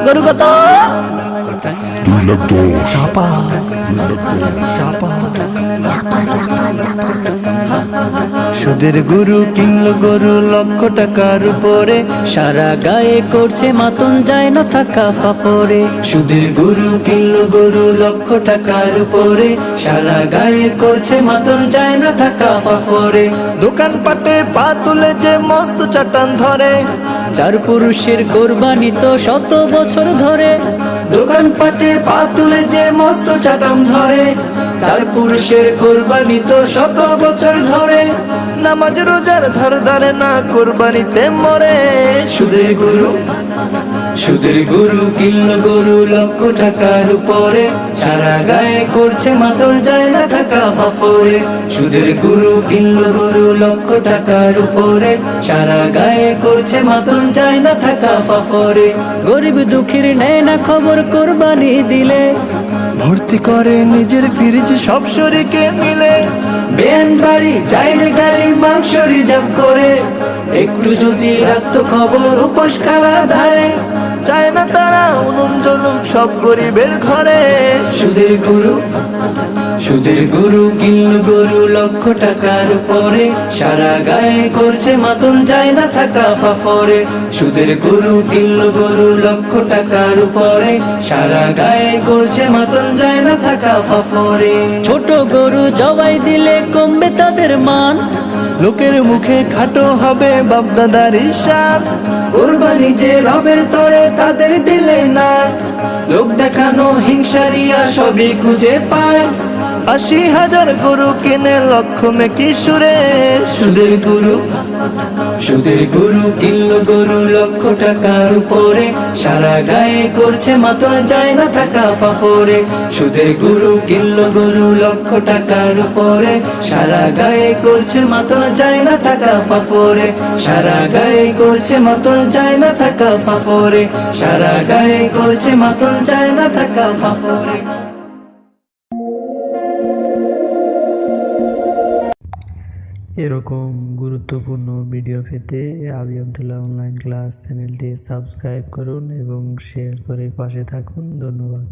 গরু কত? চাপা চাপা সুদের গরু কিনলো গরু লক্ষ টাকার উপরে, সারা গায়ে করছে মাতন যায় না থাকা ফাপরে। সুদের গরু কিনলো গরু লক্ষ টাকার উপরে, সারা গায়ে করছে মাতন যায় না থাকা ফাপরে। দোকান পাটে পা তুলে যে মস্ত চাটান ধরে, চার পুরুষের কোরবানি তো 100 বছর ধরে। দোকান পাটে পা তুলে যে মস্ত চাটাম ধরে, চার পুরুষের কোরবানি তো 100 বছর ধরে। নামাজ রোজার ধার ধারে না, কোরবানিতে মরে। সুদের গরু সুদের গরু কিনলো গরু লক্ষ টাকার উপরে, সারা গায়ে করছে মাতন যায় না থাকা ফাফরে। সুদের গরু কিনলো গরু লক্ষ টাকার উপরে, সারা গায়ে করছে মাতন যায় না থাকা ফাফরে। গরিব দুঃখীর নেয় না খবর কোরবানি দিলে, ভর্তি করে নিজের ফ্রিজ সব শরীকে মিলে। বেন বাড়ি চাইলে গাড়ি মাংস রিজার্ভ করে, একটু যদি রাখতো খবর উপোস কালা ধারে। চায় না তারা উনুন জ্বলুক সব গরিবের ঘরে। সুদের গরু সুদের গরু কিনলো গরু লক্ষ টাকার উপরে, সারা গায়ে করছে মাতন যায় না থাকা ফাফরে। সুদের গরু কিনলো গরু লক্ষ টাকার উপরে, সারা গায়ে করছে মাতন যায় না থাকা ফাফরে। ছোট গরু জবাই দিলে কমবে তাদের মান, লোকের মুখে খাটো হবে বাপদাদার ঈশান। কোরবানি যে রবের তরে তাদের দিলে না, লোক দেখানো হিংসারিয়া সবই খুঁজে পায়। 80,000 গরু কিনে লক্ষ মেকি সুরে। সুদের গরু সুদের গরু কিনলো গরু লক্ষ টাকার উপরে, সারা গায়ে করছে মাতন যায় না থাকা ফাফরে। সুদের গরু কিনলো গরু লক্ষ টাকার উপরে, সারা গায়ে করছে মাতন যায় না থাকা ফাফরে। সারা গায়ে করছে মাতন যায় না থাকা ফাফরে। সারা গায়ে করছে মাতন যায় না থাকা ফাফরে। এরকম গুরুত্বপূর্ণ ভিডিও পেতে আবি আবদুল্লাহ অনলাইন ক্লাস চ্যানেলটি সাবস্ক্রাইব করুন এবং শেয়ার করে পাশে থাকুন। ধন্যবাদ।